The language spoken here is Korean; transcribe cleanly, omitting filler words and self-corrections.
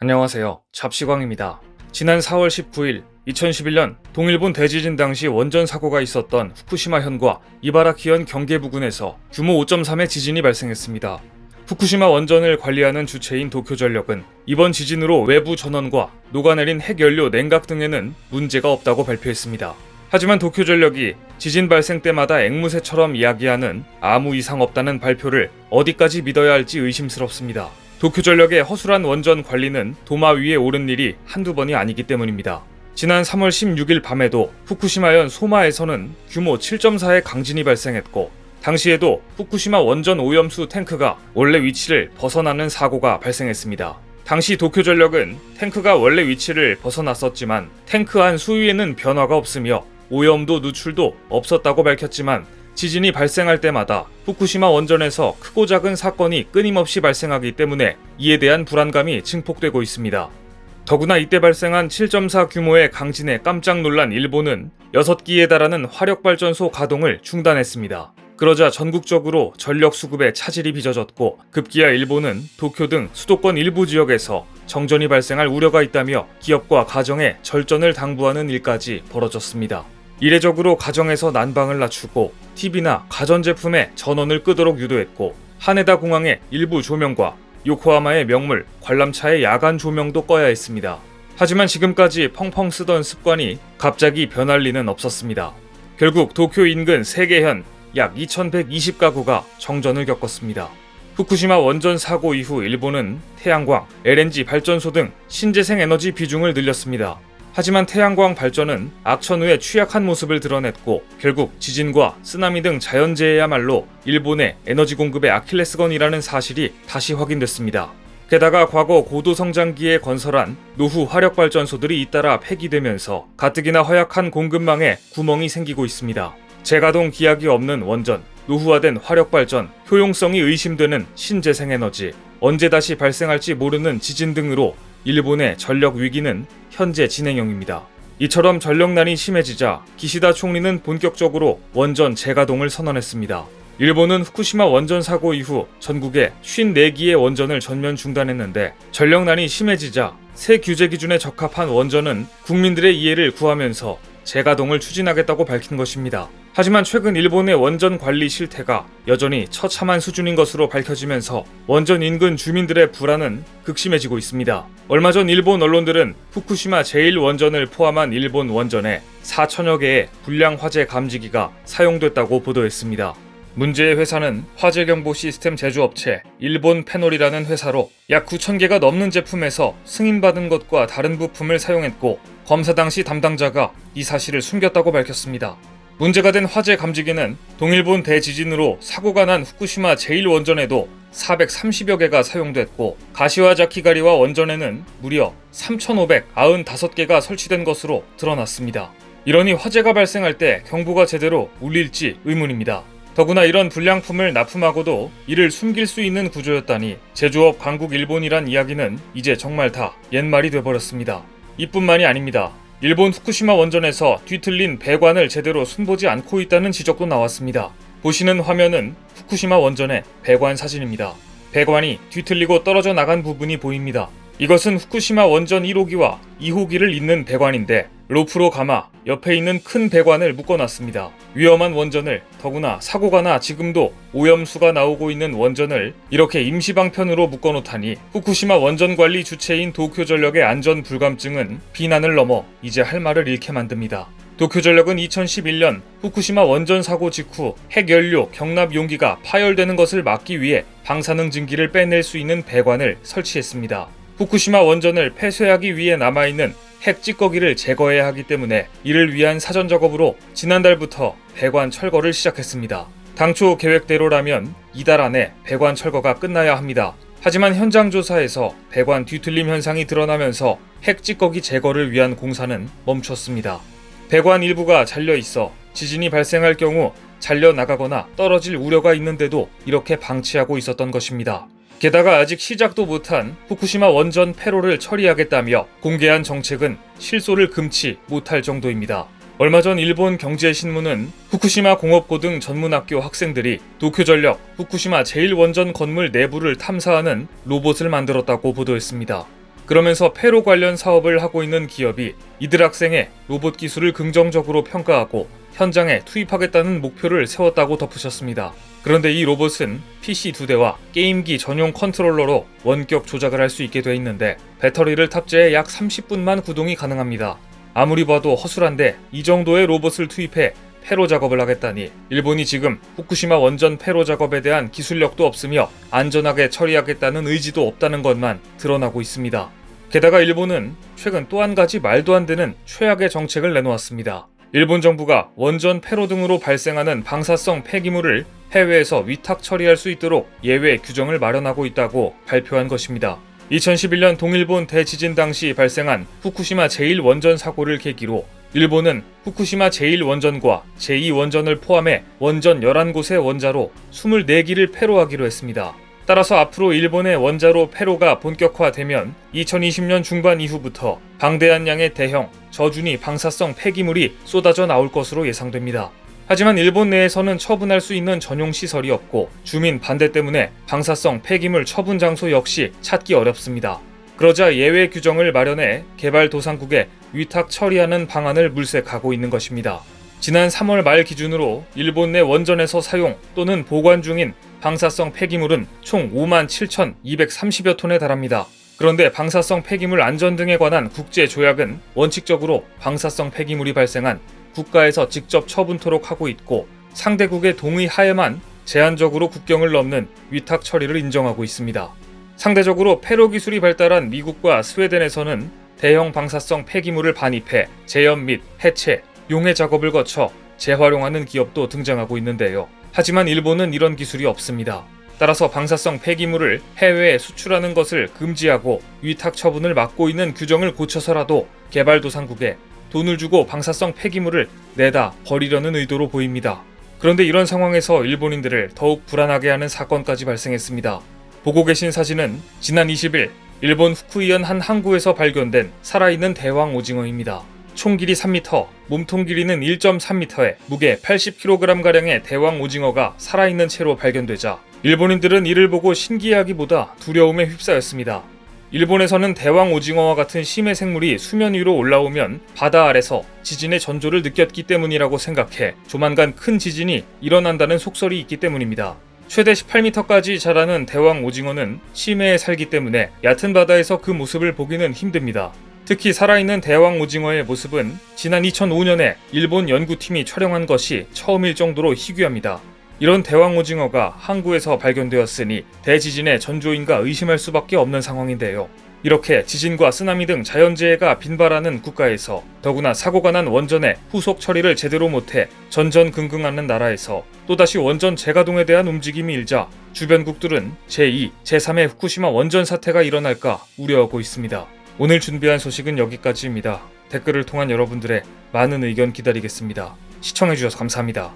안녕하세요. 잡시광입니다. 지난 4월 19일 2011년 동일본 대지진 당시 원전 사고가 있었던 후쿠시마현과 이바라키현 경계 부근에서 규모 5.3의 지진이 발생했습니다. 후쿠시마 원전을 관리하는 주체인 도쿄전력은 이번 지진으로 외부 전원과 녹아내린 핵연료 냉각 등에는 문제가 없다고 발표했습니다. 하지만 도쿄전력이 지진 발생 때마다 앵무새처럼 이야기하는 아무 이상 없다는 발표를 어디까지 믿어야 할지 의심스럽습니다. 도쿄전력의 허술한 원전 관리는 도마 위에 오른 일이 한두 번이 아니기 때문입니다. 지난 3월 16일 밤에도 후쿠시마현 소마에서는 규모 7.4의 강진이 발생했고, 당시에도 후쿠시마 원전 오염수 탱크가 원래 위치를 벗어나는 사고가 발생했습니다. 당시 도쿄전력은 탱크가 원래 위치를 벗어났었지만 탱크 안 수위에는 변화가 없으며 오염도 누출도 없었다고 밝혔지만, 지진이 발생할 때마다 후쿠시마 원전에서 크고 작은 사건이 끊임없이 발생하기 때문에 이에 대한 불안감이 증폭되고 있습니다. 더구나 이때 발생한 7.4 규모의 강진에 깜짝 놀란 일본은 6기에 달하는 화력발전소 가동을 중단했습니다. 그러자 전국적으로 전력 수급에 차질이 빚어졌고, 급기야 일본은 도쿄 등 수도권 일부 지역에서 정전이 발생할 우려가 있다며 기업과 가정에 절전을 당부하는 일까지 벌어졌습니다. 이례적으로 가정에서 난방을 낮추고 TV나 가전제품에 전원을 끄도록 유도했고, 하네다 공항의 일부 조명과 요코하마의 명물 관람차의 야간 조명도 꺼야 했습니다. 하지만 지금까지 펑펑 쓰던 습관이 갑자기 변할 리는 없었습니다. 결국 도쿄 인근 3개현 약 2120가구가 정전을 겪었습니다. 후쿠시마 원전 사고 이후 일본은 태양광, LNG 발전소 등 신재생 에너지 비중을 늘렸습니다. 하지만 태양광 발전은 악천후에 취약한 모습을 드러냈고, 결국 지진과 쓰나미 등 자연재해야말로 일본의 에너지 공급의 아킬레스건이라는 사실이 다시 확인됐습니다. 게다가 과거 고도성장기에 건설한 노후 화력발전소들이 잇따라 폐기되면서 가뜩이나 허약한 공급망에 구멍이 생기고 있습니다. 재가동 기약이 없는 원전, 노후화된 화력발전, 효용성이 의심되는 신재생에너지, 언제 다시 발생할지 모르는 지진 등으로 일본의 전력 위기는 현재 진행형입니다. 이처럼 전력난이 심해지자 기시다 총리는 본격적으로 원전 재가동을 선언했습니다. 일본은 후쿠시마 원전 사고 이후 전국에 54기의 원전을 전면 중단했는데, 전력난이 심해지자 새 규제 기준에 적합한 원전은 국민들의 이해를 구하면서 재가동을 추진하겠다고 밝힌 것입니다. 하지만 최근 일본의 원전 관리 실태가 여전히 처참한 수준인 것으로 밝혀지면서 원전 인근 주민들의 불안은 극심해지고 있습니다. 얼마 전 일본 언론들은 후쿠시마 제1원전을 포함한 일본 원전에 4천여 개의 불량 화재 감지기가 사용됐다고 보도했습니다. 문제의 회사는 화재경보 시스템 제조업체 일본 패널이라는 회사로 약 9,000개가 넘는 제품에서 승인받은 것과 다른 부품을 사용했고, 검사 당시 담당자가 이 사실을 숨겼다고 밝혔습니다. 문제가 된 화재 감지기는 동일본 대지진으로 사고가 난 후쿠시마 제1원전에도 430여 개가 사용됐고, 가시와자키가리와 원전에는 무려 3,595개가 설치된 것으로 드러났습니다. 이러니 화재가 발생할 때 경보가 제대로 울릴지 의문입니다. 더구나 이런 불량품을 납품하고도 이를 숨길 수 있는 구조였다니, 제조업 강국 일본이란 이야기는 이제 정말 다 옛말이 돼버렸습니다. 이뿐만이 아닙니다. 일본 후쿠시마 원전에서 뒤틀린 배관을 제대로 손보지 않고 있다는 지적도 나왔습니다. 보시는 화면은 후쿠시마 원전의 배관 사진입니다. 배관이 뒤틀리고 떨어져 나간 부분이 보입니다. 이것은 후쿠시마 원전 1호기와 2호기를 잇는 배관인데, 로프로 감아 옆에 있는 큰 배관을 묶어놨습니다. 위험한 원전을, 더구나 사고가 나 지금도 오염수가 나오고 있는 원전을 이렇게 임시방편으로 묶어놓다니, 후쿠시마 원전 관리 주체인 도쿄전력의 안전 불감증은 비난을 넘어 이제 할 말을 잃게 만듭니다. 도쿄전력은 2011년 후쿠시마 원전 사고 직후 핵연료 경납 용기가 파열되는 것을 막기 위해 방사능 증기를 빼낼 수 있는 배관을 설치했습니다. 후쿠시마 원전을 폐쇄하기 위해 남아있는 핵 찌꺼기를 제거해야 하기 때문에 이를 위한 사전 작업으로 지난달부터 배관 철거를 시작했습니다. 당초 계획대로라면 이달 안에 배관 철거가 끝나야 합니다. 하지만 현장 조사에서 배관 뒤틀림 현상이 드러나면서 핵 찌꺼기 제거를 위한 공사는 멈췄습니다. 배관 일부가 잘려 있어 지진이 발생할 경우 잘려 나가거나 떨어질 우려가 있는데도 이렇게 방치하고 있었던 것입니다. 게다가 아직 시작도 못한 후쿠시마 원전 폐로를 처리하겠다며 공개한 정책은 실소를 금치 못할 정도입니다. 얼마 전 일본 경제신문은 후쿠시마 공업고등 전문학교 학생들이 도쿄전력 후쿠시마 제1원전 건물 내부를 탐사하는 로봇을 만들었다고 보도했습니다. 그러면서 폐로 관련 사업을 하고 있는 기업이 이들 학생의 로봇 기술을 긍정적으로 평가하고 현장에 투입하겠다는 목표를 세웠다고 덧붙였습니다. 그런데 이 로봇은 PC 2대와 게임기 전용 컨트롤러로 원격 조작을 할 수 있게 돼 있는데 배터리를 탑재해 약 30분만 구동이 가능합니다. 아무리 봐도 허술한데 이 정도의 로봇을 투입해 폐로 작업을 하겠다니 일본이 지금 후쿠시마 원전 폐로 작업에 대한 기술력도 없으며 안전하게 처리하겠다는 의지도 없다는 것만 드러나고 있습니다. 게다가 일본은 최근 또 한 가지 말도 안 되는 최악의 정책을 내놓았습니다. 일본 정부가 원전 폐로 등으로 발생하는 방사성 폐기물을 해외에서 위탁 처리할 수 있도록 예외 규정을 마련하고 있다고 발표한 것입니다. 2011년 동일본 대지진 당시 발생한 후쿠시마 제1원전 사고를 계기로 일본은 후쿠시마 제1원전과 제2원전을 포함해 원전 11곳의 원자로 24기를 폐로하기로 했습니다. 따라서 앞으로 일본의 원자로 폐로가 본격화되면 2020년 중반 이후부터 방대한 양의 대형, 저준위 방사성 폐기물이 쏟아져 나올 것으로 예상됩니다. 하지만 일본 내에서는 처분할 수 있는 전용 시설이 없고 주민 반대 때문에 방사성 폐기물 처분 장소 역시 찾기 어렵습니다. 그러자 예외 규정을 마련해 개발도상국에 위탁 처리하는 방안을 물색하고 있는 것입니다. 지난 3월 말 기준으로 일본 내 원전에서 사용 또는 보관 중인 방사성 폐기물은 총 57,230여 톤에 달합니다. 그런데 방사성 폐기물 안전 등에 관한 국제 조약은 원칙적으로 방사성 폐기물이 발생한 국가에서 직접 처분토록 하고 있고 상대국의 동의 하에만 제한적으로 국경을 넘는 위탁 처리를 인정하고 있습니다. 상대적으로 폐로 기술이 발달한 미국과 스웨덴에서는 대형 방사성 폐기물을 반입해 재현 및 해체, 용해 작업을 거쳐 재활용하는 기업도 등장하고 있는데요. 하지만 일본은 이런 기술이 없습니다. 따라서 방사성 폐기물을 해외에 수출하는 것을 금지하고 위탁 처분을 막고 있는 규정을 고쳐서라도 개발도상국에 돈을 주고 방사성 폐기물을 내다 버리려는 의도로 보입니다. 그런데 이런 상황에서 일본인들을 더욱 불안하게 하는 사건까지 발생했습니다. 보고 계신 사진은 지난 20일 일본 후쿠이현 한 항구에서 발견된 살아있는 대왕 오징어입니다. 총 길이 3m, 몸통 길이는 1.3m에 무게 80kg가량의 대왕 오징어가 살아있는 채로 발견되자 일본인들은 이를 보고 신기해하기보다 두려움에 휩싸였습니다. 일본에서는 대왕 오징어와 같은 심해 생물이 수면 위로 올라오면 바다 아래서 지진의 전조를 느꼈기 때문이라고 생각해 조만간 큰 지진이 일어난다는 속설이 있기 때문입니다. 최대 18m까지 자라는 대왕 오징어는 심해에 살기 때문에 얕은 바다에서 그 모습을 보기는 힘듭니다. 특히 살아있는 대왕 오징어의 모습은 지난 2005년에 일본 연구팀이 촬영한 것이 처음일 정도로 희귀합니다. 이런 대왕 오징어가 항구에서 발견되었으니 대지진의 전조인가 의심할 수밖에 없는 상황인데요. 이렇게 지진과 쓰나미 등 자연재해가 빈발하는 국가에서 더구나 사고가 난 원전의 후속 처리를 제대로 못해 전전긍긍하는 나라에서 또다시 원전 재가동에 대한 움직임이 일자 주변국들은 제2, 제3의 후쿠시마 원전 사태가 일어날까 우려하고 있습니다. 오늘 준비한 소식은 여기까지입니다. 댓글을 통한 여러분들의 많은 의견 기다리겠습니다. 시청해주셔서 감사합니다.